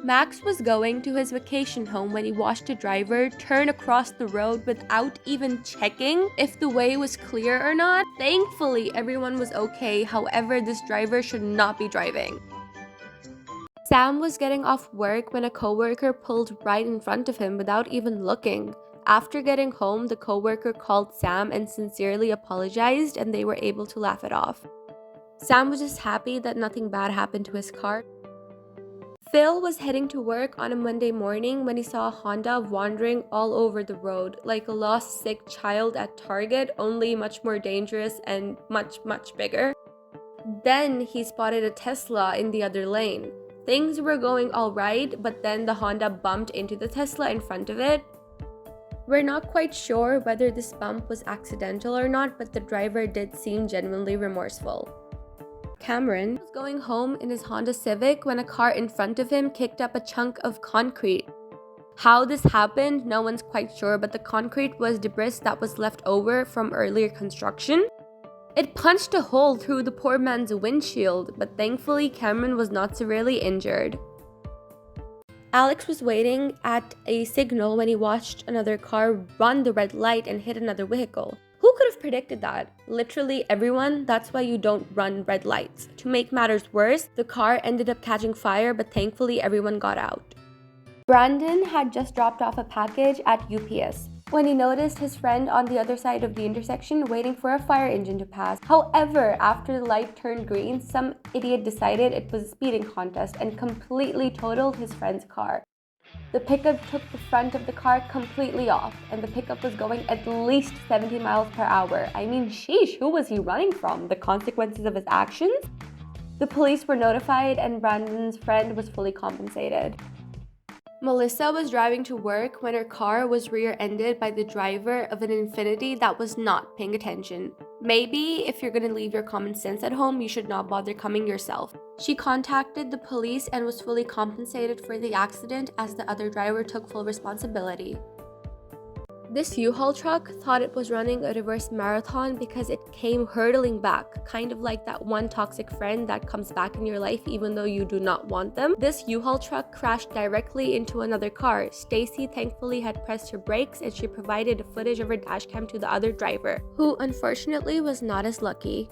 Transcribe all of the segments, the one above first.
Max was going to his vacation home when he watched a driver turn across the road without even checking if the way was clear or not. Thankfully, everyone was okay, however, this driver should not be driving. Sam was getting off work when a coworker pulled right in front of him without even looking. After getting home, the coworker called Sam and sincerely apologized, and they were able to laugh it off. Sam was just happy that nothing bad happened to his car. Phil was heading to work on a Monday morning when he saw a Honda wandering all over the road, like a lost sick child at Target, only much more dangerous and much bigger. Then he spotted a Tesla in the other lane. Things were going alright, but then the Honda bumped into the Tesla in front of it. We're not quite sure whether this bump was accidental or not, but the driver did seem genuinely remorseful. Cameron was going home in his Honda Civic when a car in front of him kicked up a chunk of concrete. How this happened, no one's quite sure, but the concrete was debris that was left over from earlier construction. It punched a hole through the poor man's windshield, but thankfully Cameron was not severely injured. Alex was waiting at a signal when he watched another car run the red light and hit another vehicle. Who could have predicted that? Literally everyone. That's why you don't run red lights. To make matters worse, the car ended up catching fire, but thankfully everyone got out. Brandon had just dropped off a package at UPS when he noticed his friend on the other side of the intersection waiting for a fire engine to pass. However, after the light turned green, some idiot decided it was a speeding contest and completely totaled his friend's car. The pickup took the front of the car completely off, and the pickup was going at least 70 miles per hour. I mean, sheesh, who was he running from? The consequences of his actions? The police were notified and Brandon's friend was fully compensated. Melissa was driving to work when her car was rear-ended by the driver of an Infiniti that was not paying attention. Maybe if you're gonna leave your common sense at home, you should not bother coming yourself. She contacted the police and was fully compensated for the accident as the other driver took full responsibility. This U-Haul truck thought it was running a reverse marathon because it came hurtling back, kind of like that one toxic friend that comes back in your life even though you do not want them. This U-Haul truck crashed directly into another car. Stacy thankfully had pressed her brakes and she provided a footage of her dashcam to the other driver, who unfortunately was not as lucky.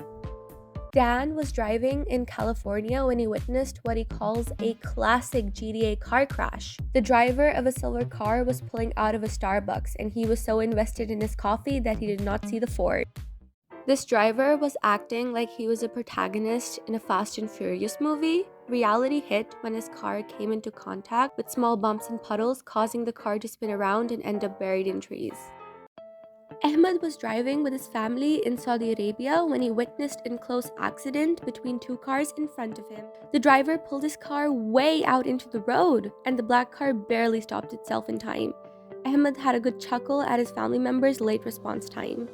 Dan was driving in California when he witnessed what he calls a classic GTA car crash. The driver of a silver car was pulling out of a Starbucks and he was so invested in his coffee that he did not see the Ford. This driver was acting like he was a protagonist in a Fast and Furious movie. Reality hit when his car came into contact with small bumps and puddles, causing the car to spin around and end up buried in trees. Ahmed was driving with his family in Saudi Arabia when he witnessed a close accident between two cars in front of him. The driver pulled his car way out into the road, and the black car barely stopped itself in time. Ahmed had a good chuckle at his family members' late response time.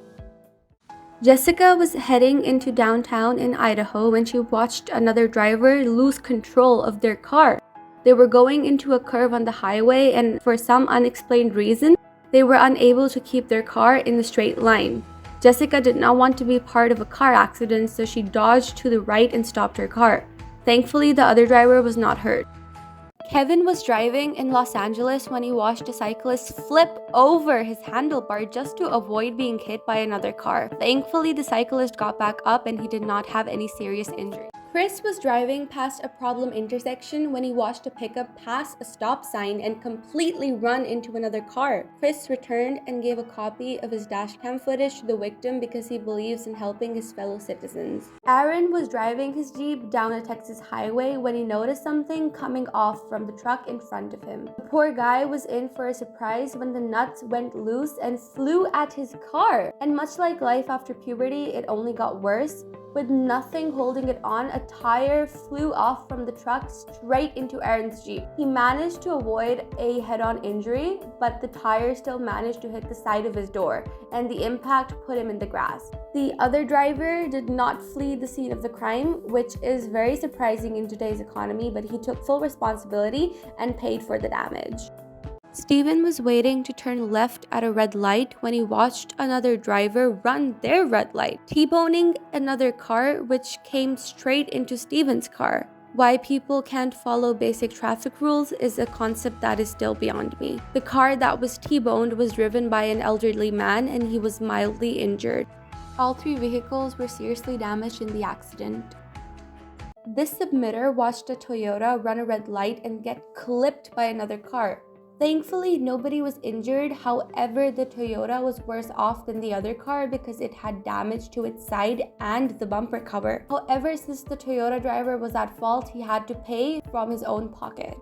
Jessica was heading into downtown in Idaho when she watched another driver lose control of their car. They were going into a curve on the highway, and for some unexplained reason, they were unable to keep their car in a straight line. Jessica did not want to be part of a car accident, so she dodged to the right and stopped her car. Thankfully, the other driver was not hurt. Kevin was driving in Los Angeles when he watched a cyclist flip over his handlebar just to avoid being hit by another car. Thankfully, the cyclist got back up and he did not have any serious injury. Chris was driving past a problem intersection when he watched a pickup pass a stop sign and completely run into another car. Chris returned and gave a copy of his dashcam footage to the victim because he believes in helping his fellow citizens. Aaron was driving his Jeep down a Texas highway when he noticed something coming off from the truck in front of him. The poor guy was in for a surprise when the nuts went loose and flew at his car. And much like life after puberty, it only got worse. With nothing holding it on, a tire flew off from the truck straight into Aaron's Jeep. He managed to avoid a head-on injury, but the tire still managed to hit the side of his door, and the impact put him in the grass. The other driver did not flee the scene of the crime, which is very surprising in today's economy, but he took full responsibility and paid for the damage. Steven was waiting to turn left at a red light when he watched another driver run their red light, T-boning another car which came straight into Steven's car. Why people can't follow basic traffic rules is a concept that is still beyond me. The car that was T-boned was driven by an elderly man and he was mildly injured. All 3 vehicles were seriously damaged in the accident. This submitter watched a Toyota run a red light and get clipped by another car. Thankfully, nobody was injured. However, the Toyota was worse off than the other car because it had damage to its side and the bumper cover. However, since the Toyota driver was at fault, he had to pay from his own pocket.